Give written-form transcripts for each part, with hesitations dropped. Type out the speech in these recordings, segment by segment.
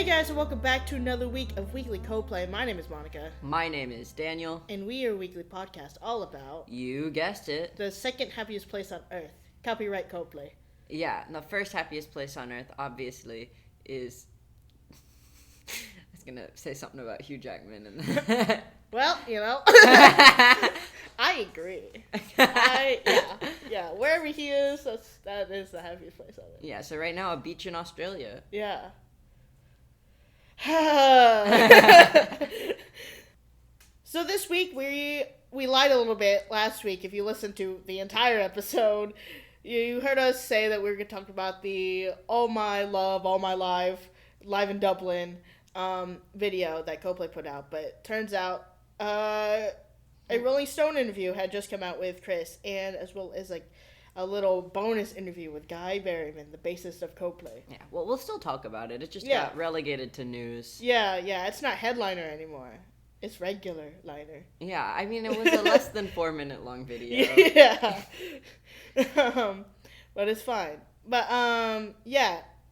Hey guys, and welcome back to another week of Weekly Coplay. My name is Monica. My name is Daniel. And we are a weekly podcast all about... You guessed it. The second happiest place on earth. Copyright Coplay. Yeah, the first happiest place on earth, obviously, is... I was going to say something about Hugh Jackman. And Well, you know. I agree. Yeah. Wherever he is, that is the happiest place on earth. Yeah, so right now, a beach in Australia. Yeah. So this week we lied a little bit last week. If you listened to the entire episode, you heard us say that we were going to talk about the All My Love, All My Live in Dublin video that Coplay put out. But turns out a Rolling Stone interview had just come out with Chris, and as well as like a little bonus interview with Guy Berryman, the bassist of Coplay. Yeah, well, we'll still talk about it. It just got relegated to news. Yeah, it's not headliner anymore. It's regular liner. Yeah, I mean, it was a less than 4-minute long video. Yeah. But it's fine. But,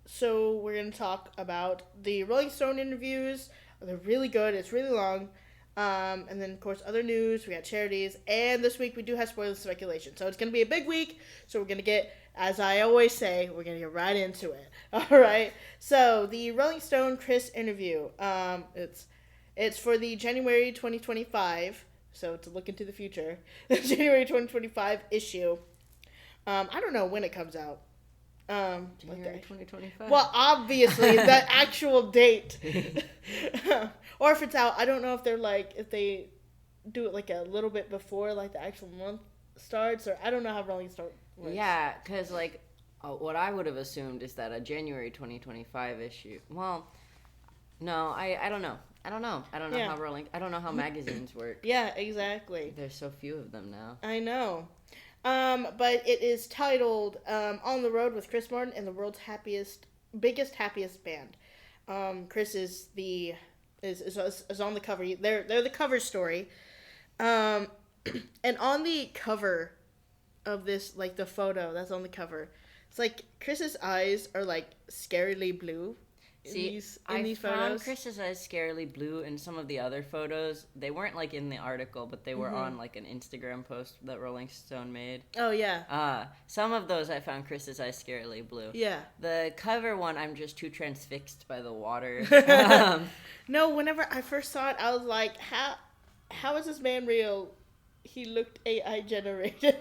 so we're going to talk about the Rolling Stone interviews. They're really good. It's really long. And then, of course, other news. We got charities. And this week, we do have spoiler speculation. So it's going to be a big week. So we're going to get, as I always say, we're going to get right into it. All right. So the Rolling Stone Chris interview. It's for the January 2025. So to look into the future. The January 2025 issue. I don't know when it comes out. January 2025? Well, obviously, the actual date. Or if it's out, I don't know if if they do it like a little bit before like the actual month starts, or I don't know how Rolling Stone works. Yeah, because what I would have assumed is that a January 2025 issue. Well, no, I don't know. I don't know how I don't know how magazines work. Yeah, exactly. There's so few of them now. I know. But it is titled On the Road with Chris Martin and the World's Biggest Happiest Band. Chris is on the cover. They're the cover story. And on the cover of this, like the photo that's on the cover, it's like Chris's eyes are like scarily blue. See, in these photos. Found Chris's eyes scarily blue in some of the other photos. They weren't like in the article, but they were on like an Instagram post that Rolling Stone made. Oh yeah. Some of those I found Chris's eyes scarily blue. Yeah. The cover one, I'm just too transfixed by the water. No, whenever I first saw it, I was like, how is this man real? He looked AI generated.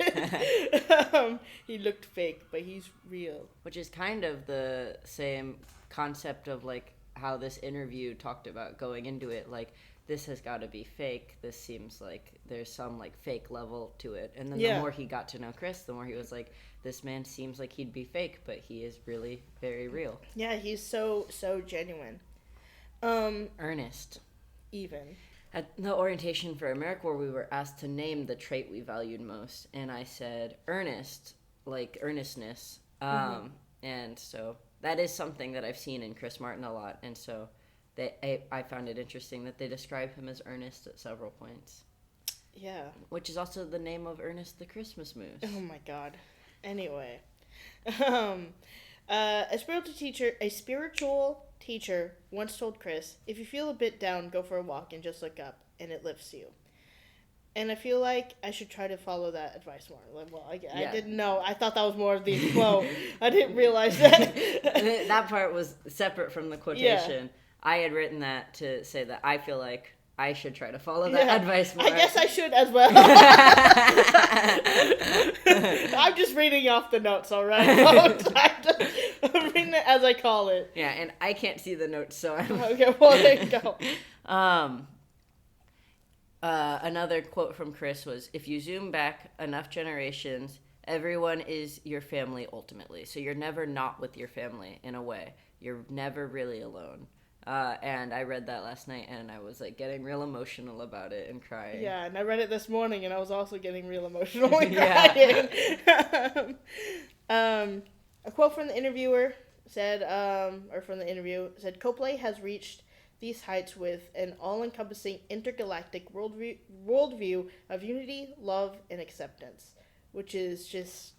He looked fake, but he's real. Which is kind of the same concept of like how this interview talked about going into it. Like, this has got to be fake. This seems like there's some like fake level to it. And then the more he got to know Chris, the more he was like, this man seems like he'd be fake, but he is really very real. Yeah, he's so genuine. Earnest. Even. At the orientation for AmeriCorps, we were asked to name the trait we valued most, and I said earnest, like earnestness. And so that is something that I've seen in Chris Martin a lot, and so I found it interesting that they describe him as earnest at several points. Yeah. Which is also the name of Ernest the Christmas Moose. Oh my God. Anyway. A spiritual teacher once told Chris, if you feel a bit down, go for a walk and just look up, and it lifts you. And I feel like I should try to follow that advice more. Like, well, I didn't know. I thought that was more of the quote. I didn't realize that. That part was separate from the quotation. Yeah. I had written that to say that I feel like I should try to follow that advice more. I guess I should as well. I'm just reading off the notes, all right? I'm reading it as I call it. Yeah, and I can't see the notes, so I'm... Okay, well, there you go. Another quote from Chris was, if you zoom back enough generations, everyone is your family ultimately. So you're never not with your family in a way. You're never really alone. And I read that last night, and I was like getting real emotional about it and crying. Yeah, and I read it this morning, and I was also getting real emotional and crying. A quote from the interviewer said, Coplay has reached these heights with an all-encompassing intergalactic worldview of unity, love, and acceptance, which is just,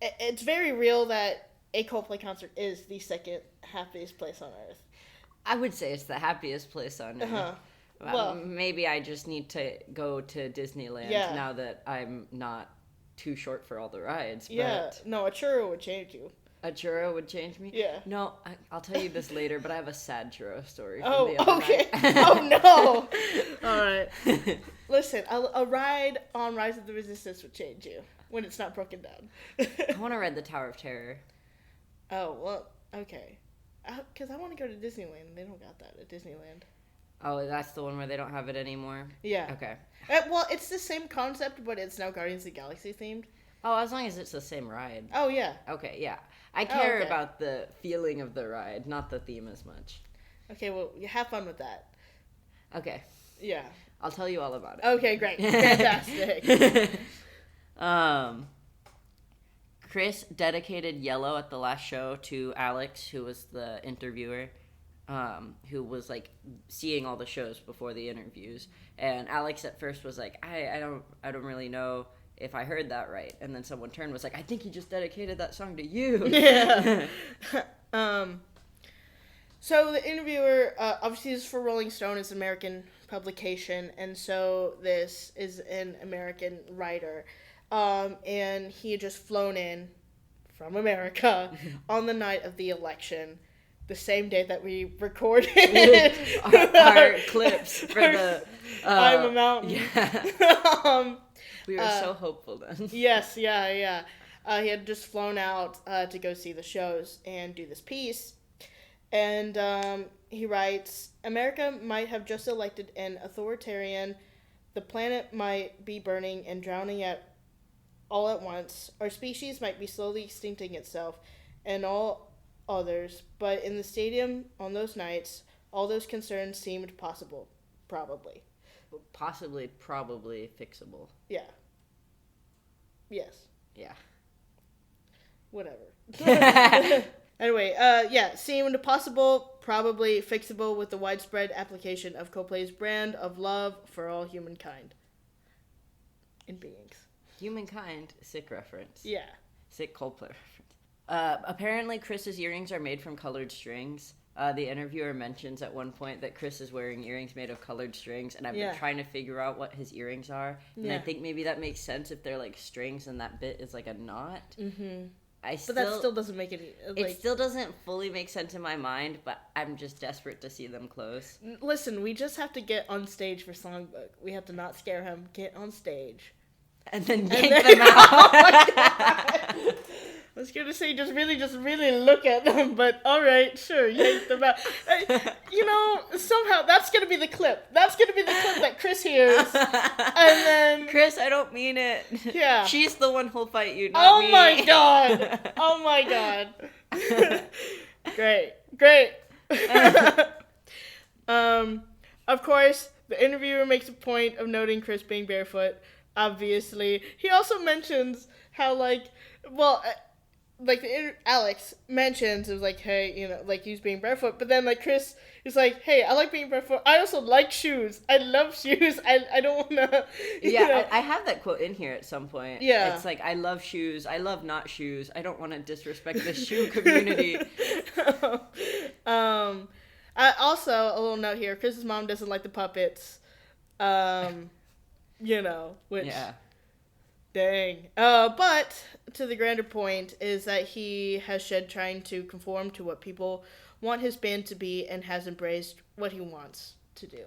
it's very real that a Coldplay concert is the second happiest place on earth. I would say it's the happiest place on earth. Uh-huh. Well, maybe I just need to go to Disneyland now that I'm not too short for all the rides. Yeah, no, a churro would change you. A churro would change me? Yeah. No, I'll tell you this later, but I have a sad churro story from Oh, the other okay. night. Oh, no. All right. Listen, a ride on Rise of the Resistance would change you when it's not broken down. I want to ride the Tower of Terror. Oh, well, okay. Because I want to go to Disneyland. They don't got that at Disneyland. Oh, that's the one where they don't have it anymore? Yeah. Okay. Well, it's the same concept, but it's now Guardians of the Galaxy themed. Oh, as long as it's the same ride. Oh, yeah. Okay, yeah. I care about the feeling of the ride, not the theme as much. Okay, well, you have fun with that. Okay. Yeah. I'll tell you all about it. Okay, great. Fantastic. Chris dedicated Yellow at the last show to Alex, who was the interviewer, who was like seeing all the shows before the interviews. And Alex at first was like, I don't really know if I heard that right. And then someone turned and was like, I think he just dedicated that song to you. Yeah. So the interviewer, obviously this is for Rolling Stone, it's an American publication, and so this is an American writer. And he had just flown in from America on the night of the election, the same day that we recorded our clips for the I'm a Mountain. Yeah. We were so hopeful then. Yes, yeah. He had just flown out to go see the shows and do this piece. And he writes, America might have just elected an authoritarian. The planet might be burning and drowning all at once. Our species might be slowly extincting itself and all others. But in the stadium on those nights, all those concerns seemed possible. Probably. Possibly, probably fixable. Yeah. Yes. Yeah. Whatever. Anyway, seemed possible, probably fixable with the widespread application of Coldplay's brand of love for all humankind and beings. Humankind, sick reference. Yeah. Sick Coldplay reference. Apparently, Chris's earrings are made from colored strings. The interviewer mentions at one point that Chris is wearing earrings made of colored strings, and I've been trying to figure out what his earrings are. And I think maybe that makes sense if they're like strings and that bit is like a knot. Mm-hmm. But that still doesn't make any... It still doesn't fully make sense in my mind, but I'm just desperate to see them close. Listen, we just have to get on stage for Songbook. We have to not scare him, get on stage. And then yank them out. Oh my God. I was going to say just really look at them, but alright, sure, yank them out. Somehow that's going to be the clip. That's going to be the clip that Chris hears. And then... Chris, I don't mean it. Yeah. She's the one who'll fight you, not me. Oh my God. Great. Of course, the interviewer makes a point of noting Chris being barefoot, obviously. He also mentions how, Alex mentions, it was like, hey, he was being barefoot, but then, Chris is like, hey, I like being barefoot. I also like shoes. I love shoes. I don't want to, I have that quote in here at some point. Yeah. It's like, I love shoes. I love not shoes. I don't want to disrespect the shoe community. Also, a little note here, Chris's mom doesn't like the puppets, which... Yeah. Dang. But to the grander point is that he has shed trying to conform to what people want his band to be and has embraced what he wants to do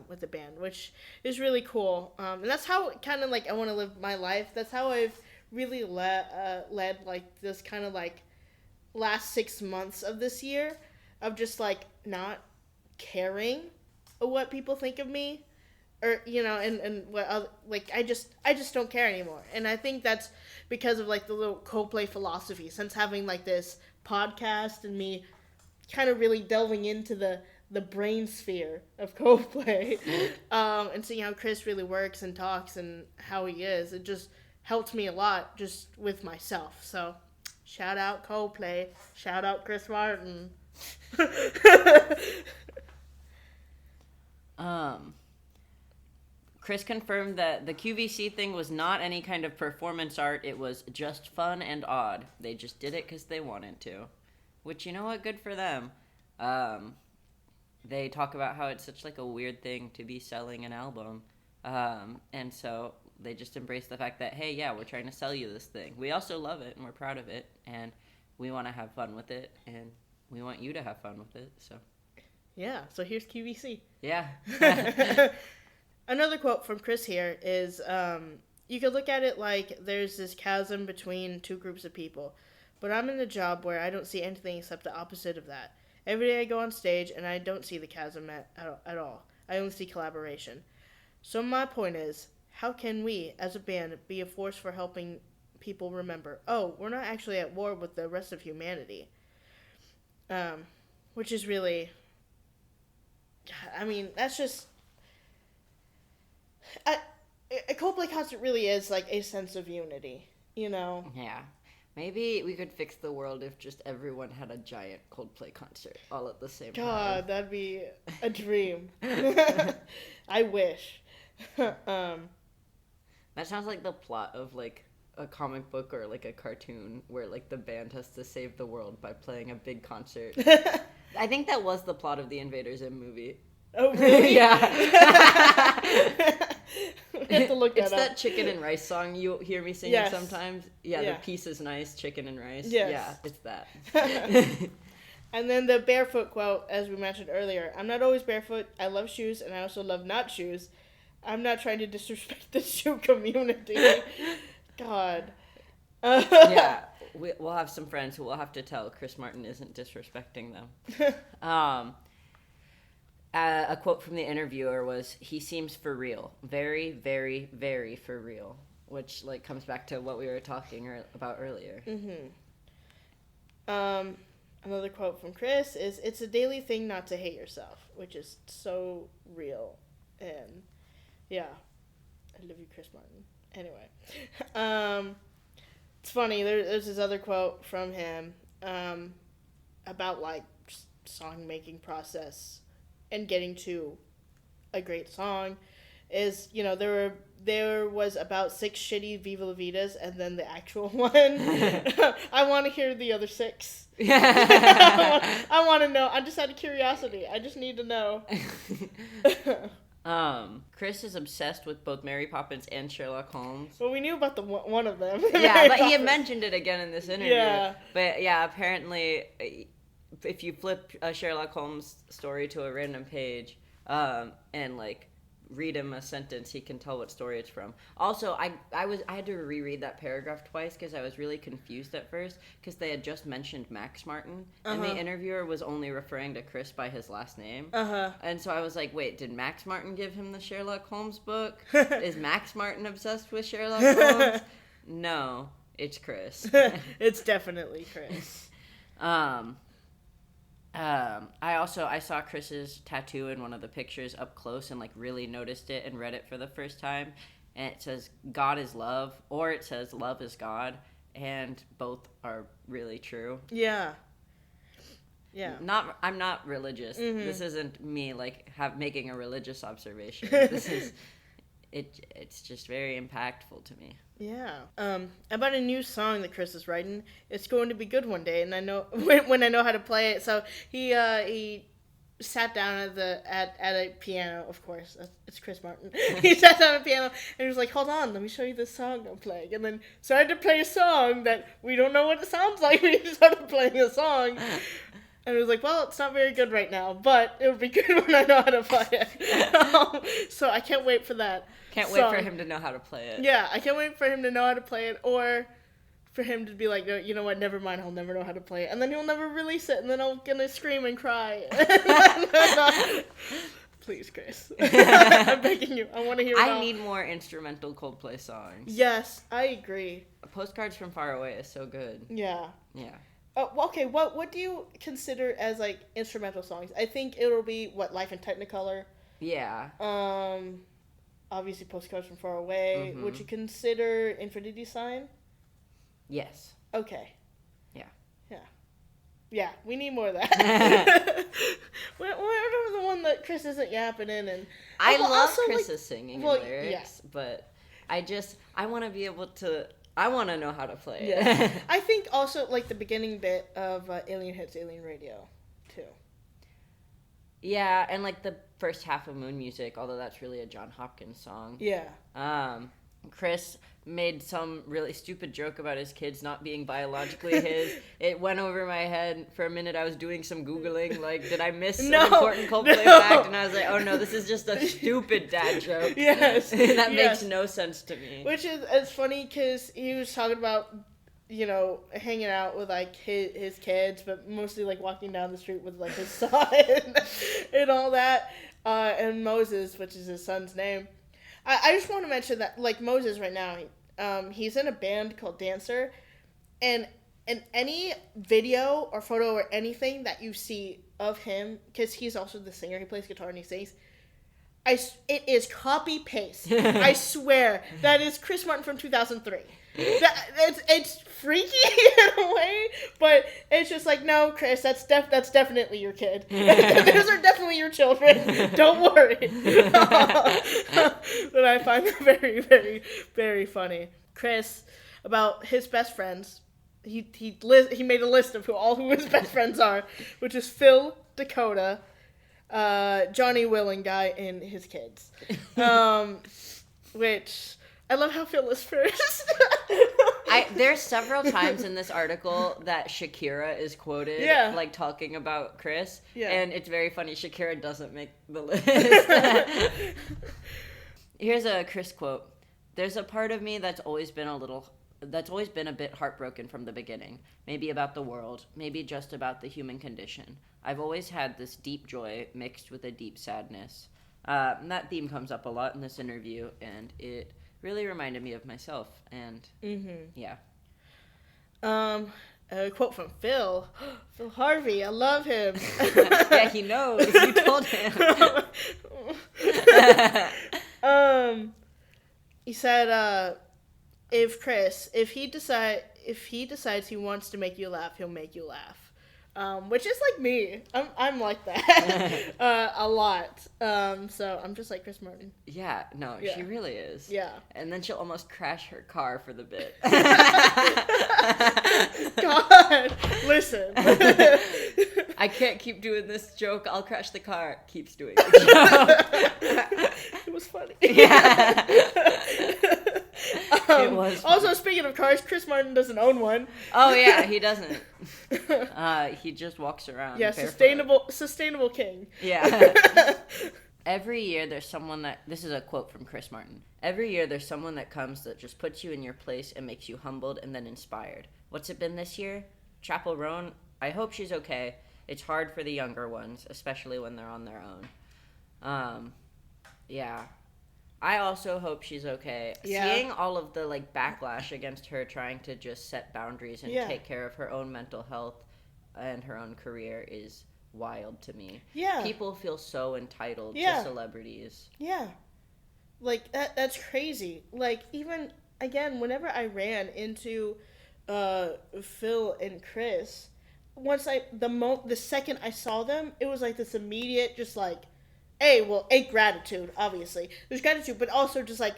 with the band, which is really cool. And that's how kind of I want to live my life. That's how I've really led this kind of last 6 months of this year of just not caring what people think of me. Or, and what, I just don't care anymore. And I think that's because of, the little Coldplay philosophy. Since having, this podcast and me kind of really delving into the brain sphere of Coldplay. And seeing how Chris really works and talks and how he is. It just helped me a lot just with myself. So, shout out Coldplay. Shout out Chris Martin. Chris confirmed that the QVC thing was not any kind of performance art. It was just fun and odd. They just did it because they wanted to. Which, you know what? Good for them. They talk about how it's such like a weird thing to be selling an album. And so they just embrace the fact that, hey, yeah, we're trying to sell you this thing. We also love it and we're proud of it. And we want to have fun with it. And we want you to have fun with it. So, yeah, so here's QVC. Yeah. Another quote from Chris here is, you could look at it like there's this chasm between two groups of people. But I'm in a job where I don't see anything except the opposite of that. Every day I go on stage and I don't see the chasm at all. I only see collaboration. So my point is, how can we, as a band, be a force for helping people remember, oh, we're not actually at war with the rest of humanity? Which is really, I mean, that's just, a Coldplay concert really is like a sense of unity, you know? Yeah. Maybe we could fix the world if just everyone had a giant Coldplay concert all at the same time. God, that'd be a dream. I wish. That sounds like the plot of like a comic book or like a cartoon where like the band has to save the world by playing a big concert. I think that was the plot of the Invader Zim movie. Oh, really? Yeah. We have to look that it's up. that chicken and rice song you hear me singing Yes. sometimes. Yeah, Yeah. the piece is nice, chicken and rice. Yes. Yeah, it's that. And then the barefoot quote, as we mentioned earlier. I'm not always barefoot. I love shoes, and I also love not shoes. I'm not trying to disrespect the shoe community. God. Yeah, we'll have some friends who will have to tell Chris Martin isn't disrespecting them. A quote from the interviewer was, "He seems for real. Very, very, very for real." Which, like, comes back to what we were talking about earlier. Another quote from Chris is, "It's a daily thing not to hate yourself," which is so real. And, yeah. I love you, Chris Martin. Anyway. It's funny, there's this other quote from him about, like, song-making process and getting to a great song is, you know, there was about 6 shitty Viva La Vidas and then the actual one. I want to hear the other 6. I want to know. I'm just out of curiosity. I just need to know. Chris is obsessed with both Mary Poppins and Sherlock Holmes. Well, we knew about the one of them. Yeah, but he had mentioned it again in this interview. Yeah. But yeah, apparently, if you flip a Sherlock Holmes story to a random page, and like read him a sentence, he can tell what story it's from. Also, I had to reread that paragraph twice because I was really confused at first because they had just mentioned Max Martin and the interviewer was only referring to Chris by his last name. And so I was like, wait, did Max Martin give him the Sherlock Holmes book? Is Max Martin obsessed with Sherlock Holmes? No, it's Chris. It's definitely Chris. I saw Chris's tattoo in one of the pictures up close and like really noticed it and read it for the first time. And it says God is love, or it says love is God, and both are really true. Yeah. Yeah. I'm not religious. This isn't me like making a religious observation. This is it's just very impactful to me. Yeah. About a new song that Chris is writing. It's going to be good one day, and I know when I know how to play it. So he sat down at a piano. Of course, it's Chris Martin. He sat down at a piano and he was like, "Hold on, let me show you this song I'm playing." And then started to play a song that we don't know what it sounds like. We just started playing a song. And it was like, well, it's not very good right now, but it'll be good when I know how to play it. So I can't wait for that. Can't wait for him to know how to play it. Yeah, I can't wait for him to know how to play it, or for him to be like, no, you know what, never mind, I'll never know how to play it. And then he'll never release it, and then I'm gonna scream and cry. Please, Chris. I'm begging you. I want to hear it all. I need more instrumental Coldplay songs. Yes, I agree. Postcards from Far Away is so good. Yeah. Yeah. Okay, what do you consider as, like, instrumental songs? I think it'll be, Life in Technicolor? Yeah. Obviously Postcards from Far Away. Would you consider Infinity Sign? Yes. Okay. Yeah. Yeah. Yeah, we need more of that. What was the one that Chris isn't yapping in, and I well, love also, Chris's like, singing well, and lyrics, but I want to be able to. I want to know how to play it. yeah. I think also like the beginning bit of Alien Hits Alien Radio, too. Yeah, and like the first half of Moon Music, although that's really a John Hopkins song. Yeah. Chris made some really stupid joke about his kids not being biologically his. It went over my head for a minute. I was doing some Googling, like, did I miss an important Coldplay fact? And I was like, oh no, this is just a stupid dad joke. Yes. That makes no sense to me. Which is, it's funny because he was talking about, you know, hanging out with, like, his kids, but mostly, like, walking down the street with, like, his son and all that. And Moses, which is his son's name. I just want to mention that, like, Moses right now, he's in a band called Dancer, and in any video or photo or anything that you see of him, because he's also the singer, he plays guitar and he sings, it is copy-paste. I swear. That is Chris Martin from 2003. It's freaky in a way, but it's just like, no, Chris, that's definitely your kid. Those are definitely your children. Don't worry. But I find that very, very, very funny. Chris, about his best friends, he made a list of who his best friends are, which is Phil, Dakota, Johnny Willing guy, and his kids. Which I love how Phil is first. There's several times in this article that Shakira is quoted, like talking about Chris, and it's very funny. Shakira doesn't make the list. Here's a Chris quote: "There's a part of me that's always been a bit heartbroken from the beginning. Maybe about the world, maybe just about the human condition. I've always had this deep joy mixed with a deep sadness." And that theme comes up a lot in this interview, and it really reminded me of myself, and yeah. A quote from Phil. Phil Harvey, I love him. Yeah, he knows. You told him. He said, if he decides he wants to make you laugh, he'll make you laugh. Which is like me. I'm like that a lot. So I'm just like Chris Martin. Yeah, no, she really is. Yeah. And then she'll almost crash her car for the bit. God, listen. I can't keep doing this joke. I'll crash the car. Keeps doing the joke. It was funny. Yeah. It was funny. Also, speaking of cars, Chris Martin doesn't own one. Oh yeah, he doesn't. He just walks around. Yeah, barefoot. sustainable king. Yeah. Every year there's someone that, this is a quote from Chris Martin. Every year there's someone that comes that just puts you in your place and makes you humbled and then inspired. What's it been this year? Chapel Roan, I hope she's okay. It's hard for the younger ones, especially when they're on their own. Yeah. I also hope she's okay. Yeah. Seeing all of the like backlash against her trying to just set boundaries and take care of her own mental health and her own career is wild to me. Yeah. People feel so entitled to celebrities. Yeah. Like that's crazy. Like even again, whenever I ran into Phil and Chris, once the second I saw them, it was like this immediate just like gratitude, obviously. There's gratitude, but also just like,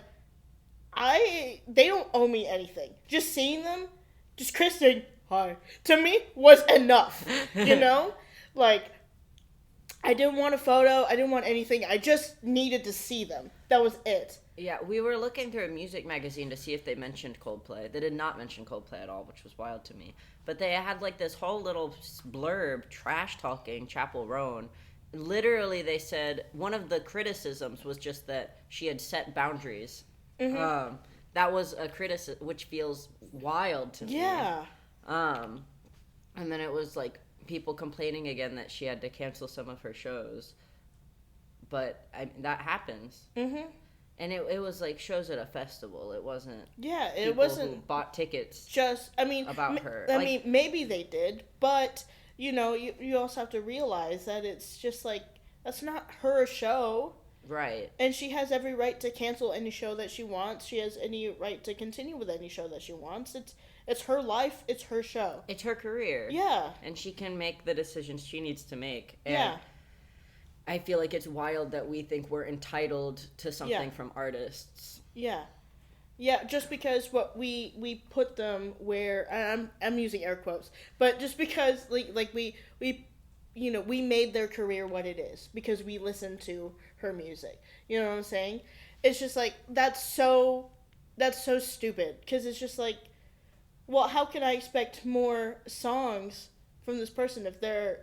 they don't owe me anything. Just seeing them, just Chris saying hi, to me, was enough, you know? Like, I didn't want a photo, I didn't want anything, I just needed to see them. That was it. Yeah, we were looking through a music magazine to see if they mentioned Coldplay. They did not mention Coldplay at all, which was wild to me. But they had like this whole little blurb trash-talking Chapel Roan. Literally, they said one of the criticisms was just that she had set boundaries. Mm-hmm. That was a criticism, which feels wild to me. Yeah. And then it was like people complaining again that she had to cancel some of her shows. But that happens. Mm-hmm. And it was like shows at a festival. It wasn't. Yeah, it people wasn't who bought tickets. About her. I mean, maybe they did, but. You know, you also have to realize that it's just like, that's not her show. Right. And she has every right to cancel any show that she wants. She has any right to continue with any show that she wants. It's her life. It's her show. It's her career. Yeah. And she can make the decisions she needs to make. And yeah. I feel like it's wild that we think we're entitled to something Yeah. from artists. Yeah. Yeah, just because what we put them where, and I'm using air quotes, but just because like we we made their career what it is because we listened to her music. You know what I'm saying? It's just like that's so stupid because it's just like, well, how can I expect more songs from this person if they're,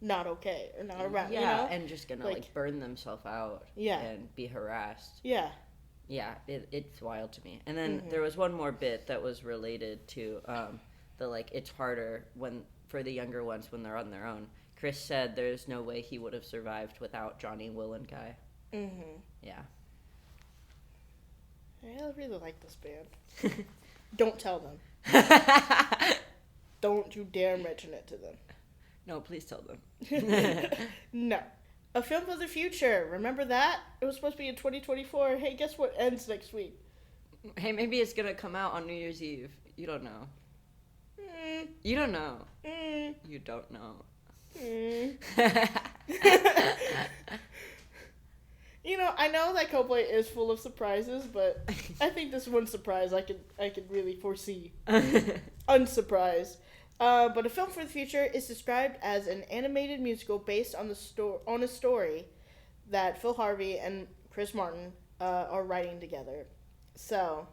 not okay or not around, Yeah, and just gonna Like- burn themselves out Yeah. and be harassed. Yeah. Yeah, it's wild to me. And then there was one more bit that was related to the like it's harder when for the younger ones when they're on their own. Chris said there's no way he would have survived without Johnny, Will, and Guy. Mhm. Yeah. I really like this band. Don't tell them. Don't you dare mention it to them. No, please tell them. No. A Film for the Future. Remember that? It was supposed to be in 2024. Hey, guess what ends next week? Hey, maybe it's gonna come out on New Year's Eve. You don't know. Mm, You don't know. mm, You don't know. mm. I know that Coldplay is full of surprises, but I think this one surprise I could really foresee. Unsurprised. But A Film for the Future is described as an animated musical based on on a story that Phil Harvey and Chris Martin are writing together. So,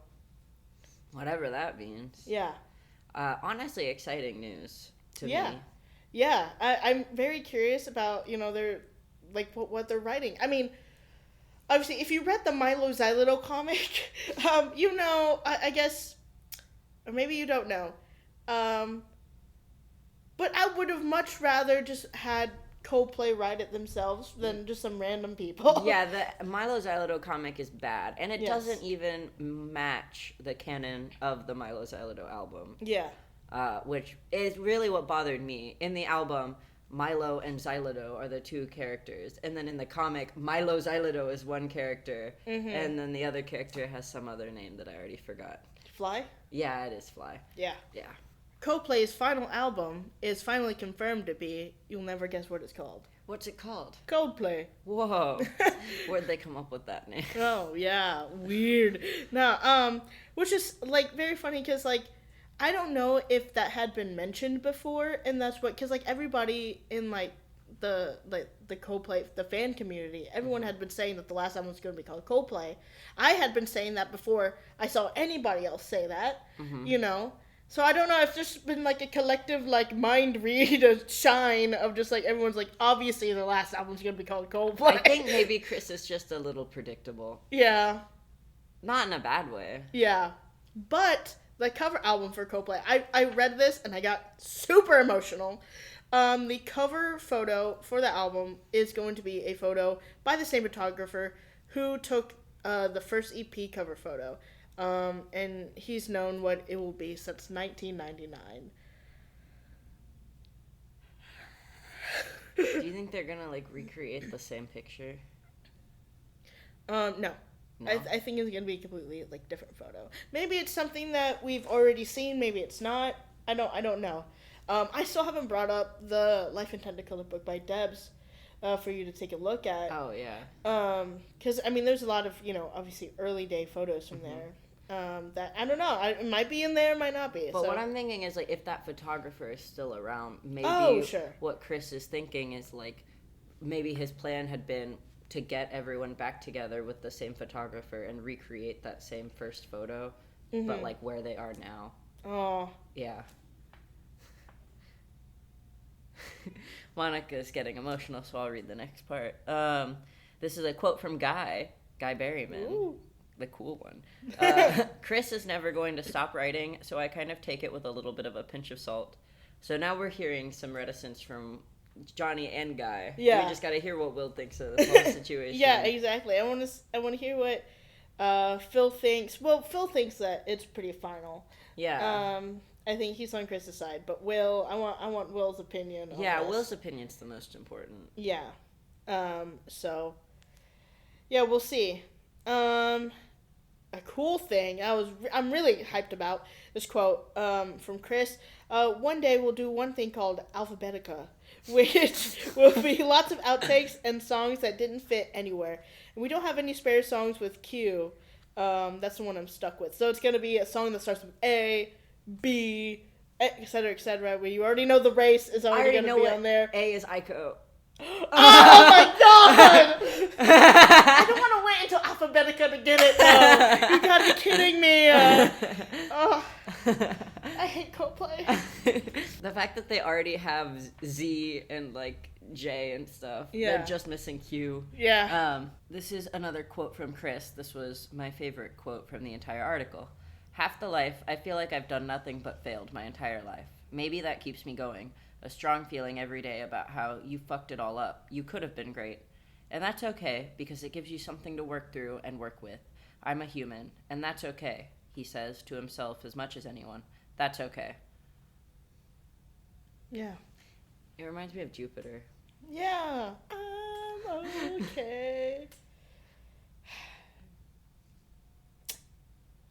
Whatever that means. yeah. Honestly, exciting news to Yeah. me. Yeah, I'm very curious about, their, like, what they're writing. I mean, obviously, if you read the Milo Xyloto comic, I guess, or maybe you don't know, but I would have much rather just had Coldplay write it themselves than just some random people. Yeah, the Milo Xyloto comic is bad, and it Yes. doesn't even match the canon of the Milo Xyloto album, Yeah. which is really what bothered me. In the album, Milo and Xyloto are the two characters, and then in the comic, Milo Xyloto is one character, and then the other character has some other name that I already forgot. Fly? Yeah, it is Fly. Yeah. Yeah. Coldplay's final album is finally confirmed to be, you'll never guess what it's called. What's it called? Coldplay. Whoa. Where'd they come up with that name? Oh, yeah. Weird. No, which is, like, very funny because, like, I don't know if that had been mentioned before, and that's what, because, like, everybody in, like, the Coldplay, the fan community, everyone had been saying that the last album was going to be called Coldplay. I had been saying that before I saw anybody else say that, So I don't know if there's been, like, a collective, like, mind read, a shine of just, like, everyone's like, obviously the last album's going to be called Coldplay. I think maybe Chris is just a little predictable. Yeah. Not in a bad way. Yeah. But the cover album for Coldplay, I read this and I got super emotional. The cover photo for the album is going to be a photo by the same photographer who took the first EP cover photo. And he's known what it will be since 1999. Do you think they're gonna like recreate the same picture? No. No? I think it's gonna be a completely like different photo. Maybe it's something that we've already seen. Maybe it's not. I don't know. I still haven't brought up the Life in Technicolor book by Debs for you to take a look at. Oh yeah. Because I mean, there's a lot of obviously early day photos from there. That I don't know. It might be in there, it might not be. But so. what I'm thinking is like if that photographer is still around, maybe Sure. what Chris is thinking is like maybe his plan had been to get everyone back together with the same photographer and recreate that same first photo, but like where they are now. Oh. Yeah. Monica's getting emotional, so I'll read the next part. This is a quote from Guy Berryman. Ooh. The cool one. Chris is never going to stop writing, so I kind of take it with a little bit of a pinch of salt. So now we're hearing some reticence from Johnny and Guy. Yeah. We just got to hear what Will thinks of this whole situation. Yeah, exactly. I want to hear what Phil thinks. Well, Phil thinks that it's pretty final. Yeah. I think he's on Chris's side, but Will, I want Will's opinion on Yeah, this. Will's opinion's the most important. Yeah. So yeah, we'll see. A cool thing I'm really hyped about this quote from Chris. One day we'll do one thing called Alphabetica, which will be lots of outtakes and songs that didn't fit anywhere. And we don't have any spare songs with Q. That's the one I'm stuck with. So it's going to be a song that starts with A, B, etc., etc. Where you already know the race is already going to be on there. A is Aiko. Oh my god! I don't want to wait until Alphabetica to get it though. You gotta be kidding me. I hate Coldplay. The fact that they already have Z and like J and stuff. Yeah. They're just missing Q. Yeah. This is another quote from Chris. This was my favorite quote from the entire article. Half the life, I feel like I've done nothing but failed my entire life. Maybe that keeps me going. A strong feeling every day about how you fucked it all up. You could have been great. And that's okay, because it gives you something to work through and work with. I'm a human, and that's okay, he says to himself as much as anyone. That's okay. Yeah. It reminds me of Jupiter. Yeah. I'm okay.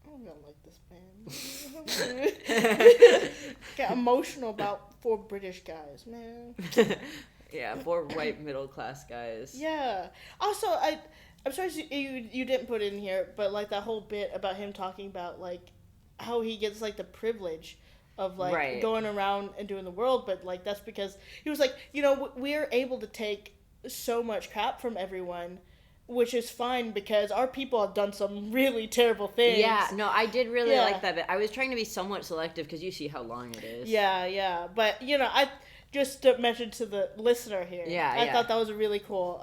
I don't like this band. Get emotional about 4 British guys, man. Yeah, 4 white middle class guys. Yeah. Also, I'm sorry you didn't put it in here, but like that whole bit about him talking about like how he gets like the privilege of like going around and doing the world, but like that's because he was like, we're able to take so much crap from everyone. Which is fine because our people have done some really terrible things. Yeah, no, I did really like that bit. I was trying to be somewhat selective because you see how long it is. Yeah. But, I just to mention to the listener here. Yeah, I thought that was a really cool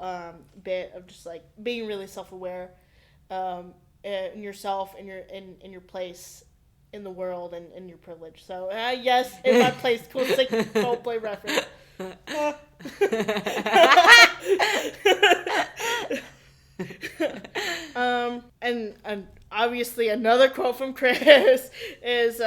bit of just like being really self-aware in yourself and in your place in the world and in your privilege. So, yes, in my place, cool sick Coldplay reference. And obviously another quote from Chris is,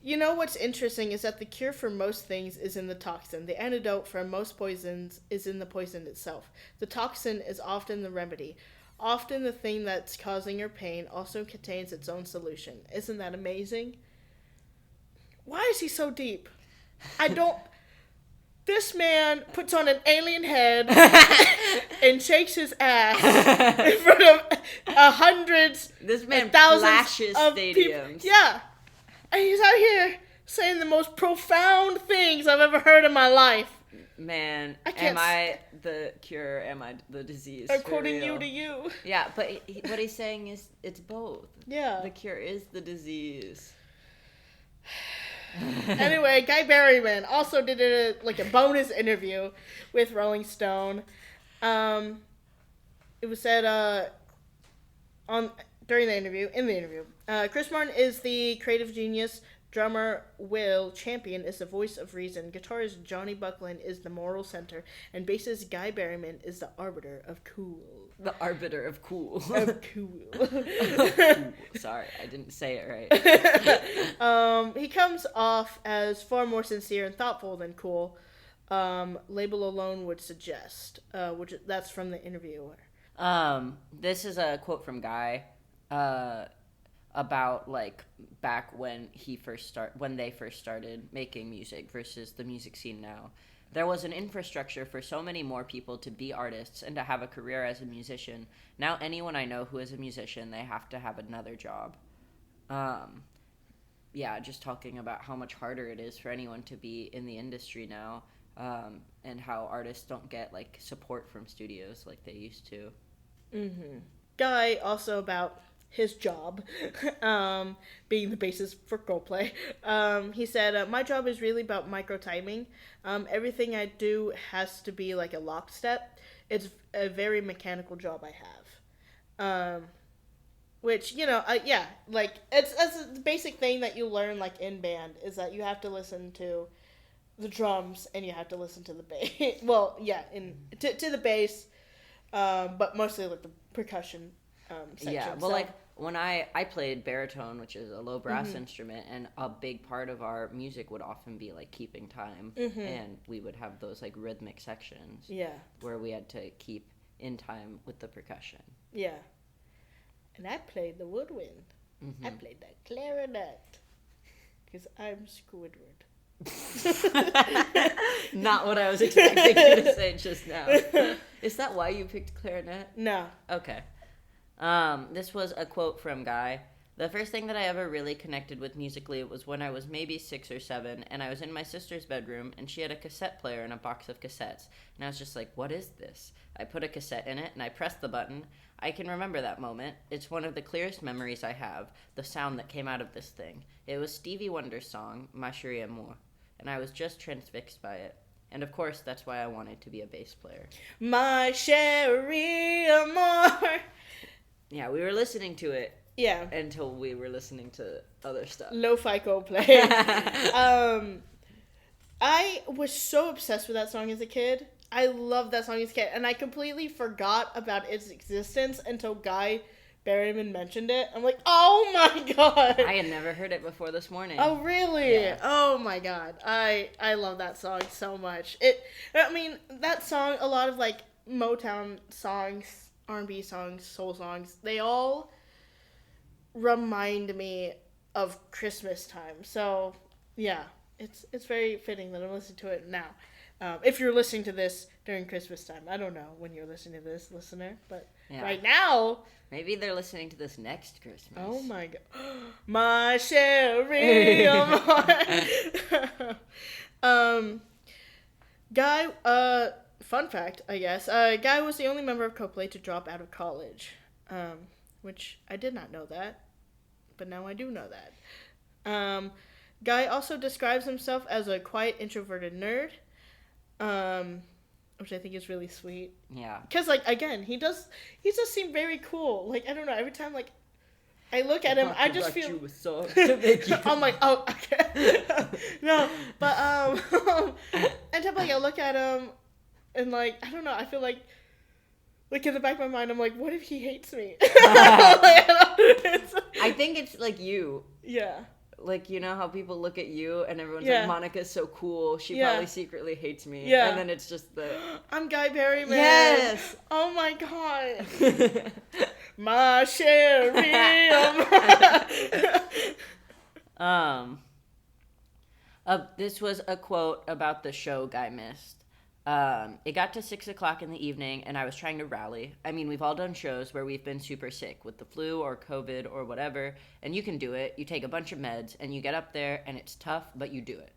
what's interesting is that the cure for most things is in the toxin. The antidote for most poisons is in the poison itself. The toxin is often the remedy. Often the thing that's causing your pain also contains its own solution. Isn't that amazing? Why is he so deep? This man puts on an alien head and shakes his ass in front of hundreds, this man thousands flashes of stadiums. People. Yeah, and he's out here saying the most profound things I've ever heard in my life. Man, am I the cure? Am I the disease? According you to you. Yeah, but what he's saying is it's both. Yeah, the cure is the disease. Anyway, Guy Berryman also did a bonus interview with Rolling Stone. It was said in the interview, Chris Martin is the creative genius. Drummer Will Champion is the voice of reason. Guitarist Johnny Buckland is the moral center, and bassist Guy Berryman is the arbiter of cool. The arbiter of cool. Of cool. Sorry, I didn't say it right. He comes off as far more sincere and thoughtful than cool. Label alone would suggest. That's from the interviewer. This is a quote from Guy. About like back when they first started making music versus the music scene now. There was an infrastructure for so many more people to be artists and to have a career as a musician. Now anyone I know who is a musician, they have to have another job. Just talking about how much harder it is for anyone to be in the industry now, and how artists don't get like support from studios like they used to. Mm-hmm. Guy also about his job, being the basis for Coldplay. He said, my job is really about micro timing. Everything I do has to be like a lockstep. It's a very mechanical job I have. Which, it's the basic thing that you learn like in band is that you have to listen to the drums and you have to listen to the bass. Well, yeah, to the bass, but mostly like the percussion section. Yeah, well, like when I played baritone, which is a low brass instrument, and a big part of our music would often be like keeping time, and we would have those like rhythmic sections, where we had to keep in time with the percussion. Yeah, and I played the woodwind. I played that clarinet because I'm Squidward. Not what I was expecting you to say just now. Is that why you picked clarinet? No. Okay. This was a quote from Guy. The first thing that I ever really connected with musically was when I was maybe 6 or 7, and I was in my sister's bedroom, and she had a cassette player and a box of cassettes. And I was just like, what is this? I put a cassette in it, and I pressed the button. I can remember that moment. It's one of the clearest memories I have, the sound that came out of this thing. It was Stevie Wonder's song, Ma Chérie Amour, and I was just transfixed by it. And of course, that's why I wanted to be a bass player. My Chérie Amour. Yeah, we were listening to it. Yeah. Until we were listening to other stuff. Lo-fi Coldplay. I was so obsessed with that song as a kid. I loved that song as a kid. And I completely forgot about its existence until Guy Berryman mentioned it. I'm like, oh my god. I had never heard it before this morning. Oh, really? Yeah. Oh my god. I love that song so much. That song, a lot of like Motown songs, R&B songs, soul songs, they all remind me of Christmas time. So, yeah, it's very fitting that I'm listening to it now. If you're listening to this during Christmas time. I don't know when you're listening to this, listener, but right now... Maybe they're listening to this next Christmas. Oh my god. My Chérie Amour. Guy, fun fact, I guess. Guy was the only member of Coldplay to drop out of college. Which I did not know that, but now I do know that. Guy also describes himself as a quiet, introverted nerd, which I think is really sweet. Yeah. Because, like, again, he does seem very cool. Like, I don't know, every time, like, I look at him, I just feel... You a song to make you... I'm like, oh, okay. No, but, anytime, like, I look at him, and, like, I don't know, I feel like in the back of my mind, I'm like, what if he hates me? I think it's like you. Yeah. Like, you know how people look at you and everyone's Yeah. like, Monica's so cool. She Yeah. probably secretly hates me. Yeah. And then it's just the... I'm Guy Berryman. Yes! Oh my god. My Chérie Amour. This was a quote about the show Guy missed. It got to 6 o'clock in the evening and I was trying to rally. I mean, we've all done shows where we've been super sick with the flu or COVID or whatever, and you can do it. You take a bunch of meds and you get up there and it's tough, but you do it.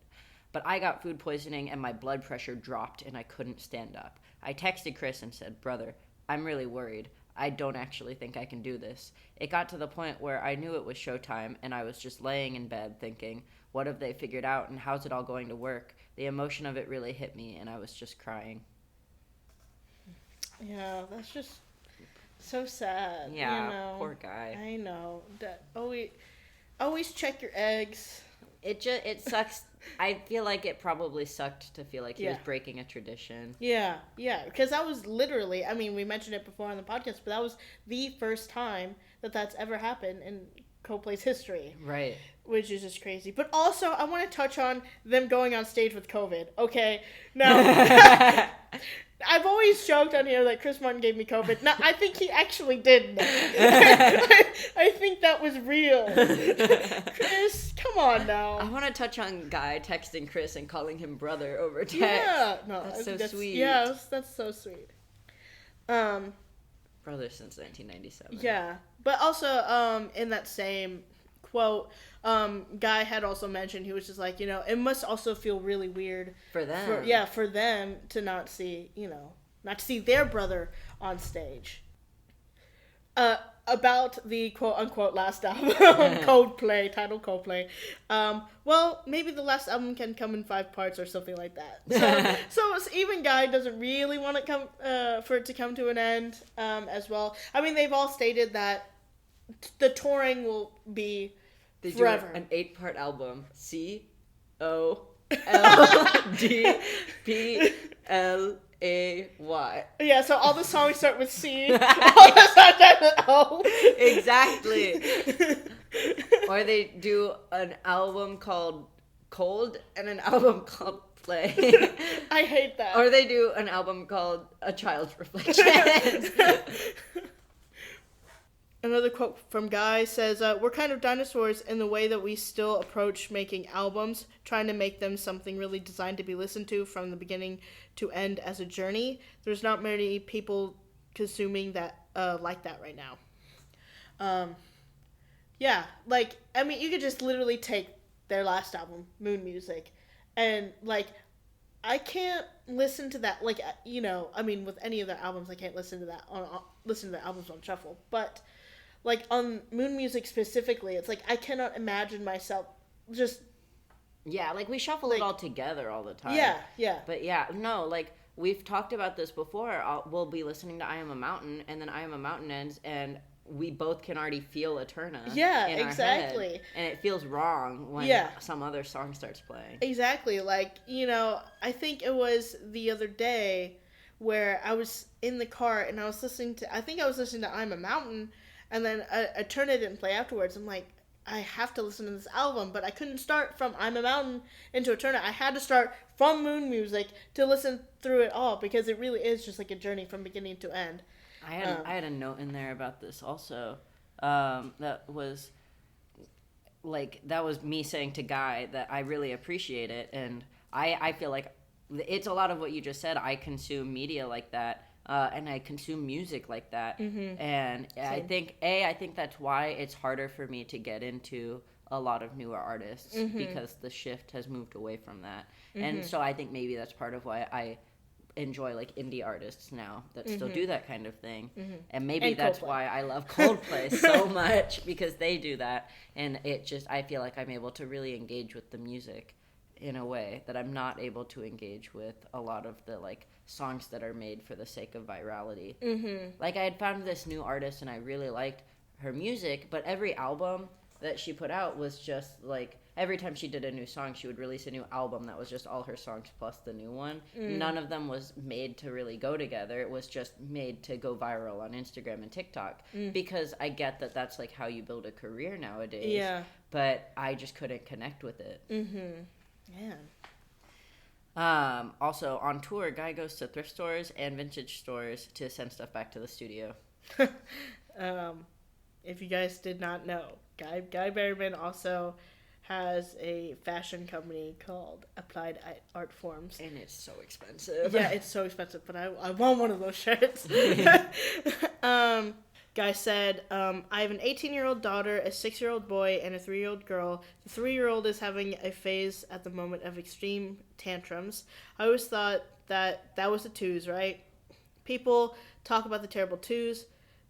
But I got food poisoning and my blood pressure dropped and I couldn't stand up. I texted Chris and said, brother, I'm really worried. I don't actually think I can do this. It got to the point where I knew it was showtime and I was just laying in bed thinking, what have they figured out and how's it all going to work? The emotion of it really hit me and I was just crying. Yeah, that's just so sad. Yeah, you know? poor Guy. I know. That always check your eggs. It sucks. I feel like it probably sucked to feel like he was Yeah. breaking a tradition. Yeah, because that was literally, I mean, we mentioned it before on the podcast, but that was the first time that's ever happened in Coldplay's history. Right. Which is just crazy. But also, I want to touch on them going on stage with COVID. Okay, now, I've always joked on here that Chris Martin gave me COVID. Now, I think he actually did. I think that was real. Chris, come on now. I want to touch on Guy texting Chris and calling him brother over text. Yeah, no, That's so sweet. Yeah, that's so sweet. Brother since 1997. Yeah, but also, in that same quote, Guy had also mentioned, he was just like, it must also feel really weird For them. for them to not see their brother on stage. About the quote-unquote last album, Coldplay, titled Coldplay. Well, maybe the last album can come in 5 parts or something like that. So even Guy doesn't really want it for it to come to an end as well. I mean, they've all stated that the touring will be They forever. do an 8-part album. COLDPLAY. Yeah, so all the songs start with C, all the songs start with O. Exactly. Or they do an album called Cold and an album called Play. I hate that. Or they do an album called A Child's Reflection. And another quote from Guy says, "We're kind of dinosaurs in the way that we still approach making albums, trying to make them something really designed to be listened to from the beginning to end as a journey. There's not many people consuming that like that right now." Yeah, like, I mean, you could just literally take their last album, Moon Music, and, like, I can't listen to that, like, I mean, with any of their albums, I can't listen to that listen to their albums on shuffle, but, like, on Moon Music specifically, it's like, I cannot imagine myself just... Yeah, like, we shuffle it all together all the time. Yeah. But, yeah, no, like, we've talked about this before. We'll be listening to I Am a Mountain, and then I Am a Mountain ends, and we both can already feel Eterna in exactly. our head, and it feels wrong when some other song starts playing. Exactly. Like, I think it was the other day where I was in the car and I was listening to I'm a Mountain, and then Eterna didn't play afterwards. I'm like, I have to listen to this album, but I couldn't start from I'm a Mountain into Eterna. I had to start from Moon Music to listen through it all, because it really is just like a journey from beginning to end. I had a note in there about this also. That was me saying to Guy that I really appreciate it, and I feel like it's a lot of what you just said. I consume media like that, and I consume music like that, and same. I think that's why it's harder for me to get into a lot of newer artists, because the shift has moved away from that, and so I think maybe that's part of why I enjoy like indie artists now that still do that kind of thing, and maybe that's why I love Coldplay so much, because they do that, and I feel like I'm able to really engage with the music in a way that I'm not able to engage with a lot of the like songs that are made for the sake of virality. Like, I had found this new artist and I really liked her music, but every album that she put out was just like, every time she did a new song, she would release a new album that was just all her songs plus the new one. None of them was made to really go together. It was just made to go viral on Instagram and TikTok, because I get that that's like how you build a career nowadays. Yeah. But I just couldn't connect with it. Man. Also, on tour, Guy goes to thrift stores and vintage stores to send stuff back to the studio. If you guys did not know, Guy Berryman also has a fashion company called Applied Art Forms. And it's so expensive. Yeah, it's so expensive, but I want one of those shirts. Guy said, I have an 18-year-old daughter, a 6-year-old boy, and a 3-year-old girl. The 3-year-old is having a phase at the moment of extreme tantrums. I always thought that was the twos, right? People talk about the terrible twos,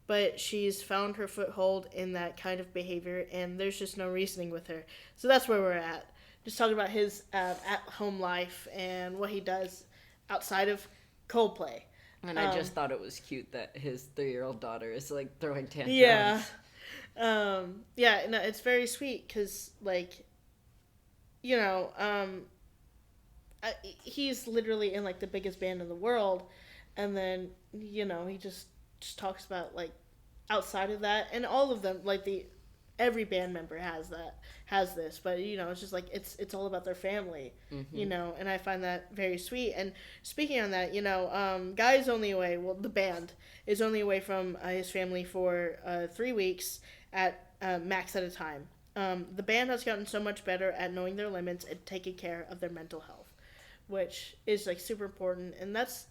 but she's found her foothold in that kind of behavior, and there's just no reasoning with her. So that's where we're at. Just talking about his at-home life and what he does outside of Coldplay. And I just thought it was cute that his 3-year-old daughter is, like, throwing tantrums. Yeah. Yeah, no, it's very sweet, because, like, he's literally in, like, the biggest band in the world, and then, he just talks about, like, outside of that, and all of them, like, every band member has this, but it's just like it's all about their family, and I find that very sweet. And speaking on that, Guy is only away, the band is only away from his family for 3 weeks at max at a time. The band has gotten so much better at knowing their limits and taking care of their mental health, which is like super important. And that's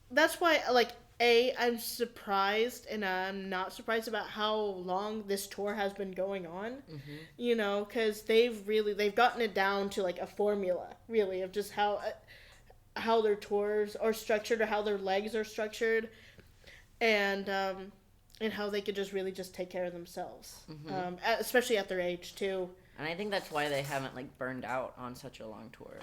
that's why, like, I'm surprised, and I'm not surprised about how long this tour has been going on, because they've gotten it down to, like, a formula, really, of just how their tours are structured, or how their legs are structured, and how they could just really just take care of themselves, especially at their age, too. And I think that's why they haven't, like, burned out on such a long tour.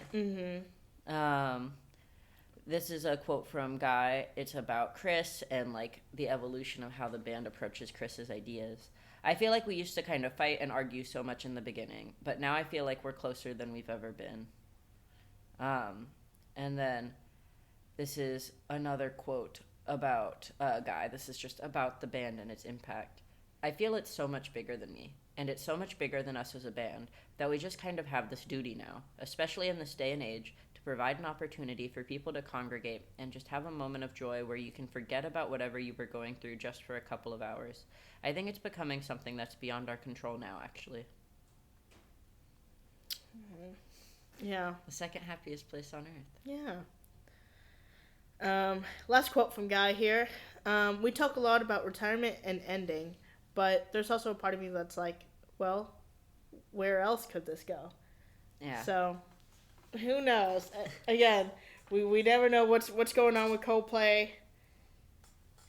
This is a quote from Guy. It's about Chris and, like, the evolution of how the band approaches Chris's ideas. I feel like we used to kind of fight and argue so much in the beginning, but now I feel like we're closer than we've ever been. And then this is another quote about Guy. This is just about the band and its impact. I feel it's so much bigger than me, and it's so much bigger than us as a band, that we just kind of have this duty now, especially in this day and age, to to provide an opportunity for people to congregate and just have a moment of joy where you can forget about whatever you were going through just for a couple of hours. I think it's becoming something that's beyond our control now, actually. Yeah. The second happiest place on earth. Yeah. Last quote from Guy here. We talk a lot about retirement and ending, but there's also a part of me that's like, well, where else could this go? Yeah. So, who knows? Again, we never know what's going on with Coldplay.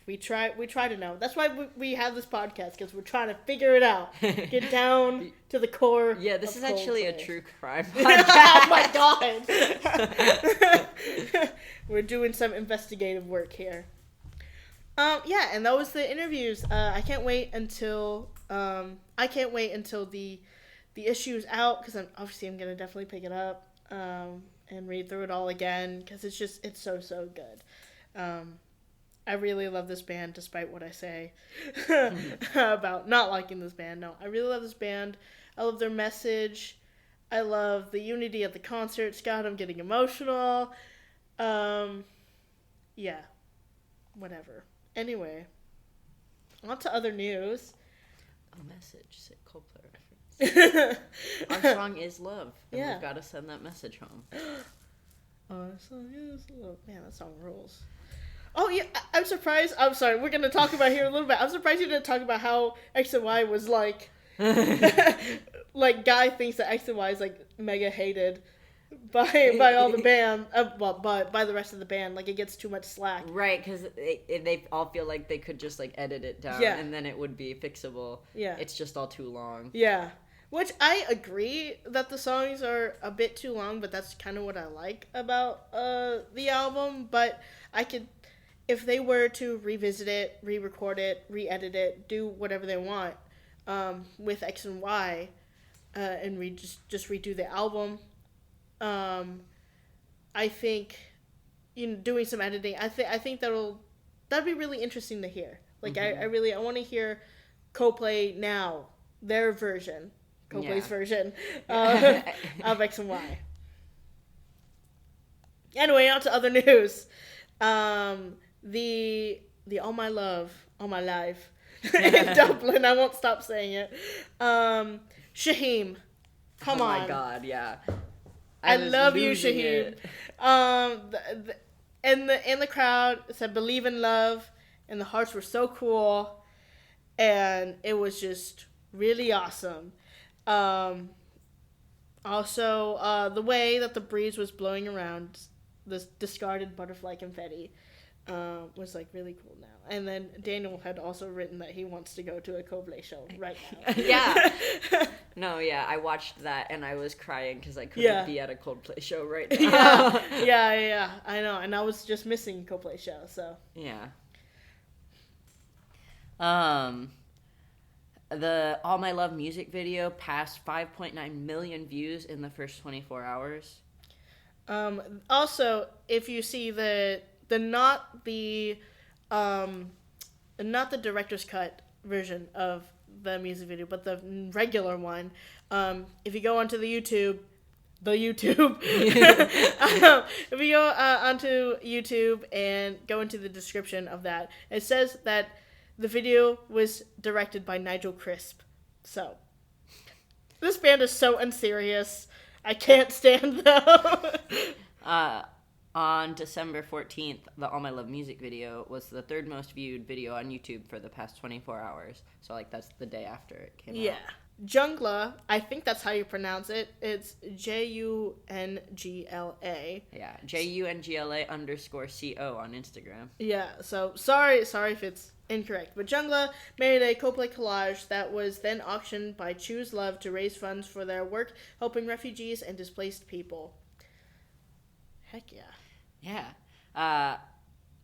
We try to know. That's why we have this podcast, because we're trying to figure it out. Get down to the core. Yeah, this is actually a true crime Oh my god. We're doing some investigative work here. Yeah, and that was the interviews. I can't wait until the issue's out, because I'm gonna definitely pick it up and read through it all again, because it's so good. I really love this band, despite what I say about not liking this band. No, I really love this band. I love their message. I love the unity at the concerts. God, I'm getting emotional. Yeah, whatever. Anyway, on to other news. A message, say Coldplay reference. Our song is love, and Yeah. we've got to send that message home. Our song is love. Man, that song rules. Oh yeah, I'm surprised. I'm sorry, we're gonna talk about here a little bit. I'm surprised you didn't talk about how X and Y was like. Like, Guy thinks that X and Y is like mega hated by all the band, by the rest of the band. Like, it gets too much slack. Right, because they all feel like they could just like edit it down, Yeah. and then it would be fixable. Yeah. It's just all too long. Yeah. Which I agree that the songs are a bit too long, but that's kind of what I like about the album. But I could, if they were to revisit it, re-record it, re-edit it, do whatever they want with X and Y, and just redo the album, I think, doing some editing, I think that'd be really interesting to hear. Like, I want to hear Coldplay now, their version. Coldplay's version of X and Y. Anyway, on to other news. The All My Love, All My Life in Dublin. I won't stop saying it. Shaheem, come on. Oh my god, yeah. I was love you, losing Shaheem. it. In the crowd, it said "Believe in Love," and the hearts were so cool, and it was just really awesome. Also, the way that the breeze was blowing around this discarded butterfly confetti was like really cool now. And then Daniel had also written that he wants to go to a Coldplay show right now. Yeah. No, yeah, I watched that and I was crying because I couldn't be at a Coldplay show right now. yeah, I know. And I was just missing Coldplay show, so. Yeah. The All My Love music video passed 5.9 million views in the first 24 hours. Also, if you see not the director's cut version of the music video, but the regular one, if you go onto if you go onto YouTube and go into the description of that, it says that the video was directed by Nigel Crisp. So, this band is so unserious. I can't stand them. On December 14th, the All My Love music video was the third most viewed video on YouTube for the past 24 hours. So, like, that's the day after it came out. Yeah. Jungla, I think that's how you pronounce it. It's Jungla. Yeah, JUNGLA_CO on Instagram. Yeah, so sorry if it's incorrect. But Jungla made a Coldplay collage that was then auctioned by Choose Love to raise funds for their work helping refugees and displaced people. Heck yeah. Yeah.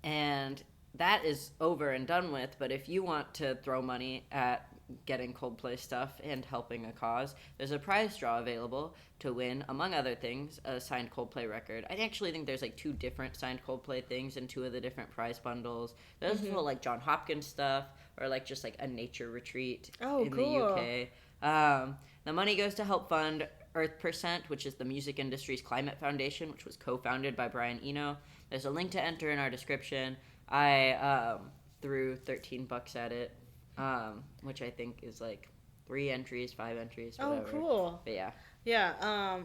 And that is over and done with, but if you want to throw money at getting Coldplay stuff and helping a cause, there's a prize draw available to win, among other things, a signed Coldplay record. I actually think there's like 2 different signed Coldplay things in 2 of the different prize bundles. Those are like John Hopkins stuff, or like just like a nature retreat in the UK. The money goes to help fund Earth Percent, which is the music industry's climate foundation, which was co-founded by Brian Eno. There's a link to enter in our description. I threw $13 at it, which I think is like 3 entries, 5 entries, whatever. Oh, cool. But yeah. Yeah,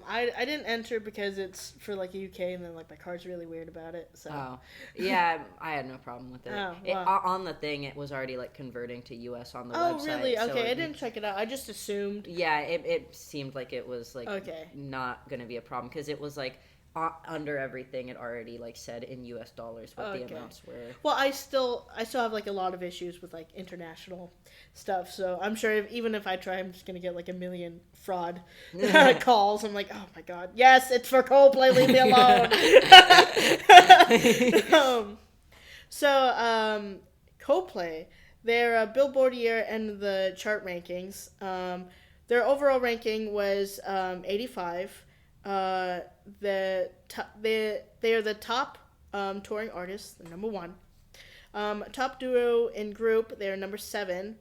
I didn't enter because it's for like a UK, and then like my card's really weird about it. So. Oh, yeah, I had no problem with it. Oh, It wow. on the thing, it was already like converting to US on the Oh, website. really? so Okay, I didn't check it out. I just assumed. Yeah, it seemed like it was like Okay. not gonna be a problem because it was like under everything it already like said in US dollars what the Okay. amounts were. Well, I still have like a lot of issues with like international stuff. So I'm sure even if I try, I'm just gonna get like a million fraud calls. I'm like, oh my god, yes, it's for Coldplay. Leave me alone. Coldplay, their Billboard year and the chart rankings. Their overall ranking was 85. They are the top touring artists, the number 1. Top duo in group, they're number 7.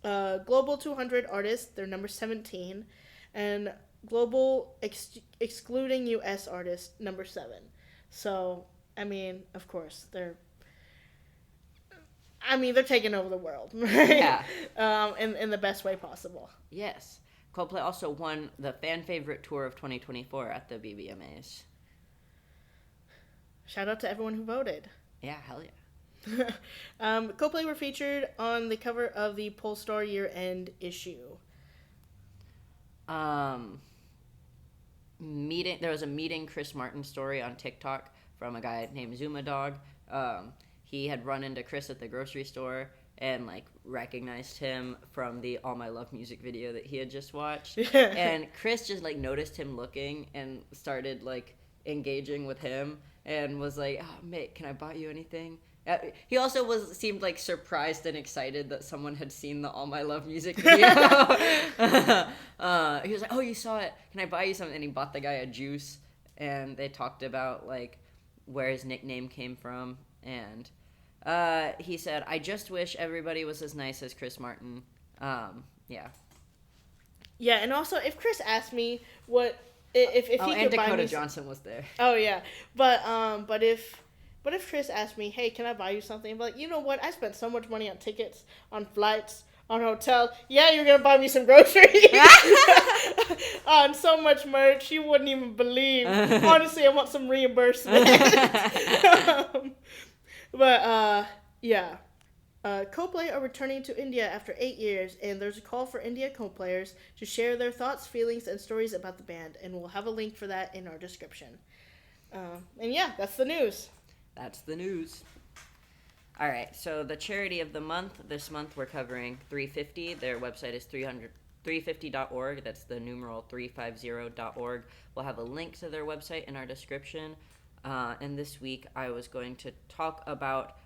Global 200 artists, they're number 17. And global excluding US artists, number 7. So, I mean, of course, they're taking over the world, right? Yeah. In the best way possible. Yes. Coldplay also won the fan favorite tour of 2024 at the BBMAs. Shout out to everyone who voted. Yeah, hell yeah. Coldplay were featured on the cover of the Polestar year-end issue. There was a meeting Chris Martin story on TikTok from a guy named Zuma Dog. He had run into Chris at the grocery store and like recognized him from the All My Love music video that he had just watched. And Chris just like noticed him looking and started like engaging with him and was like, "Oh, mate, can I buy you anything?" He also seemed like surprised and excited that someone had seen the All My Love music video. He was like, "Oh, you saw it? Can I buy you something?" And he bought the guy a juice, and they talked about like where his nickname came from, and he said, "I just wish everybody was as nice as Chris Martin." Yeah. Yeah, and also if Chris asked me what if he and could buy Dakota me Johnson was there. Oh yeah, but if Chris asked me, "Hey, can I buy you something?" I'm like, you know what? I spent so much money on tickets, on flights, on hotel. Yeah, you're gonna buy me some groceries, on so much merch you wouldn't even believe. Honestly, I want some reimbursement. Yeah. Coldplay are returning to India after 8 years, and there's a call for India co-players to share their thoughts, feelings, and stories about the band, and we'll have a link for that in our description. And yeah, that's the news. That's the news. All right, so the charity of the month. This month we're covering 350. Their website is 350.org. That's the numeral 350.org. We'll have a link to their website in our description. And this week I was going to talk about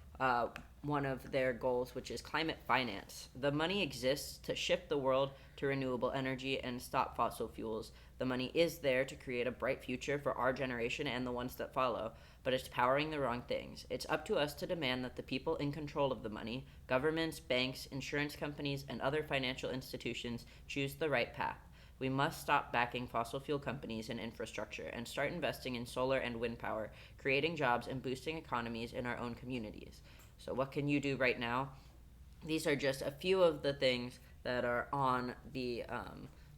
one of their goals, which is climate finance. The money exists to shift the world to renewable energy and stop fossil fuels. The money is there to create a bright future for our generation and the ones that follow, but it's powering the wrong things. It's up to us to demand that the people in control of the money, governments, banks, insurance companies, and other financial institutions, choose the right path. We must stop backing fossil fuel companies and infrastructure and start investing in solar and wind power, creating jobs and boosting economies in our own communities. So what can you do right now? These are just a few of the things that are on the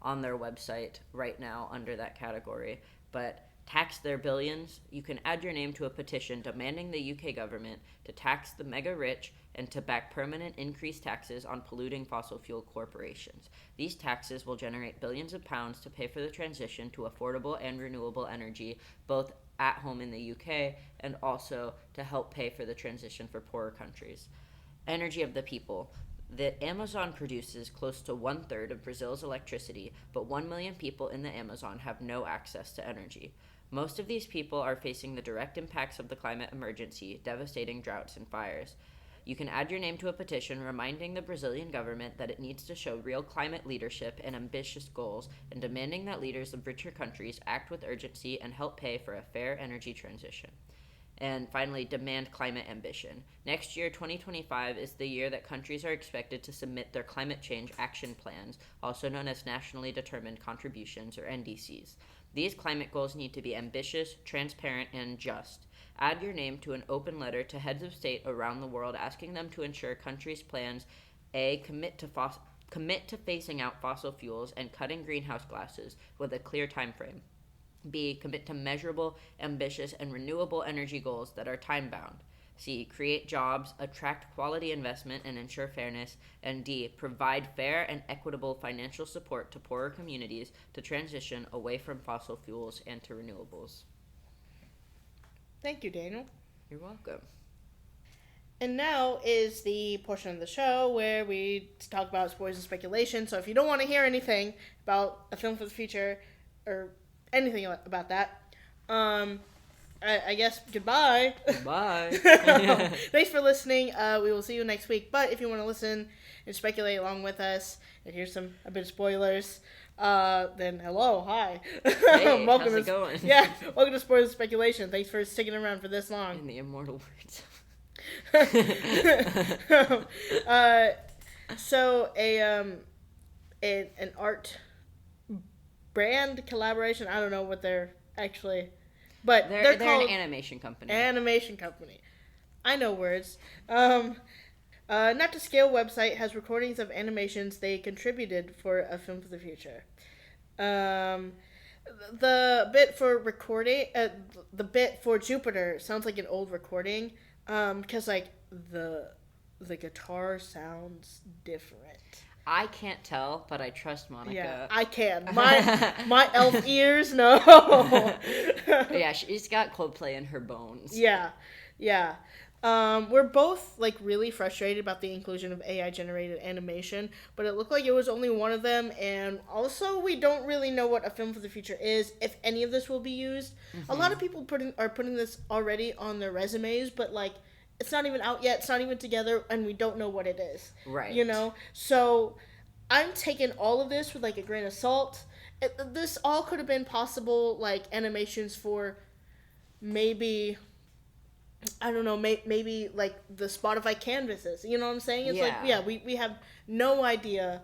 on their website right now under that category. But tax their billions. You can add your name to a petition demanding the UK government to tax the mega rich and to back permanent increased taxes on polluting fossil fuel corporations. These taxes will generate billions of pounds to pay for the transition to affordable and renewable energy, both at home in the UK and also to help pay for the transition for poorer countries. Energy of the people. The Amazon produces close to 1/3 of Brazil's electricity, but 1 million people in the Amazon have no access to energy. Most of these people are facing the direct impacts of the climate emergency, devastating droughts and fires. You can add your name to a petition reminding the Brazilian government that it needs to show real climate leadership and ambitious goals, and demanding that leaders of richer countries act with urgency and help pay for a fair energy transition. And finally, demand climate ambition. Next year, 2025, is the year that countries are expected to submit their climate change action plans, also known as Nationally Determined Contributions, or NDCs. These climate goals need to be ambitious, transparent, and just. Add your name to an open letter to heads of state around the world asking them to ensure countries' plans A. Commit to phasing out fossil fuels and cutting greenhouse gases with a clear time frame. B. Commit to measurable, ambitious, and renewable energy goals that are time-bound. C. Create jobs, attract quality investment, and ensure fairness. And D. Provide fair and equitable financial support to poorer communities to transition away from fossil fuels and to renewables. Thank you, Daniel. You're welcome. And now is the portion of the show where we talk about spoilers and speculation. So if you don't want to hear anything about A Film for the Future or anything about that, I guess goodbye. Bye. Thanks for listening. We will see you next week. But if you want to listen and speculate along with us and hear a bit of spoilers, then hello, hi. Hey, how's it going? Yeah, welcome to Spoilers and Speculation. Thanks for sticking around for this long. In the immortal words. So an art brand collaboration. I don't know what they're actually, but they're called an animation company. Animation company. I know words. Not to Scale website has recordings of animations they contributed for A Film for the Future. The bit for recording, the bit for Jupiter sounds like an old recording. Because like the guitar sounds different. I can't tell, but I trust Monica. Yeah, I can. My elf ears know. Yeah, she's got Coldplay in her bones. Yeah. We're both like really frustrated about the inclusion of AI generated animation, but it looked like it was only one of them, and also we don't really know what A Film for the Future is, if any of this will be used. Mm-hmm. A lot of people are putting this already on their resumes, but like it's not even out yet, it's not even together, and we don't know what it is. Right. You know? So I'm taking all of this with like a grain of salt. This all could have been possible like animations for maybe, I don't know, maybe like the Spotify canvases. You know what I'm saying? It's we have no idea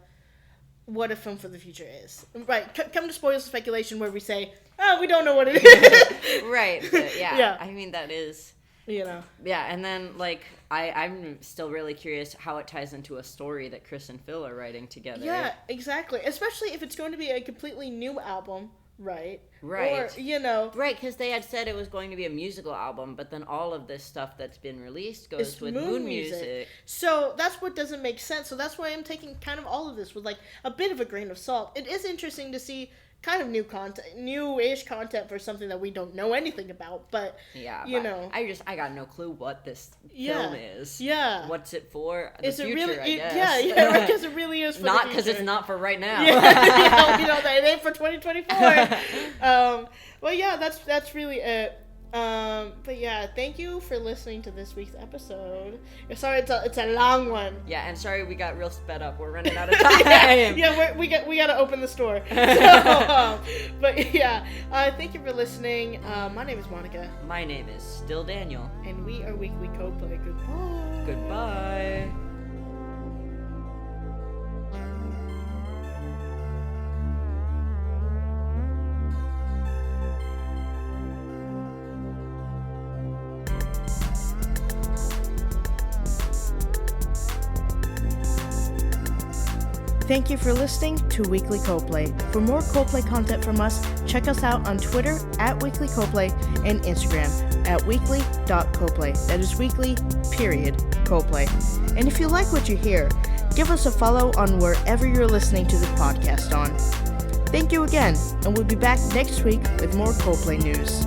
what A Film for the Future is. Right. Come to Spoilers and Speculation where we say, we don't know what it is. Right. But yeah. I mean, that is... You know. Yeah, and then, like, I'm still really curious how it ties into a story that Chris and Phil are writing together. Yeah, exactly. Especially if it's going to be a completely new album, right? Right. Or, you know. Right, because they had said it was going to be a musical album, but then all of this stuff that's been released goes with Moon music. So that's what doesn't make sense. So that's why I'm taking kind of all of this with, like, a bit of a grain of salt. It is interesting to see kind of new-ish content for something that we don't know anything about, but you know, I got no clue what this film is. Yeah, what's it for? Is it future, really? I guess. Yeah, because it really is for not because it's not for right now. Yeah, you know, it ain't for 2024. Well, yeah, that's really it. But yeah, thank you for listening to this week's episode. Sorry, it's a long one. Yeah, and sorry we got real sped up. We're running out of time. we got to open the store. So, but yeah, thank you for listening. My name is Monica. My name is still Daniel. And we are Weekly Coldplay. Goodbye. Goodbye. Thank you for listening to Weekly Coldplay. For more Coldplay content from us, check us out on Twitter @Weekly Coldplay and Instagram @weekly.coldplay. That is weekly, Coldplay. And if you like what you hear, give us a follow on wherever you're listening to the podcast on. Thank you again, and we'll be back next week with more Coldplay news.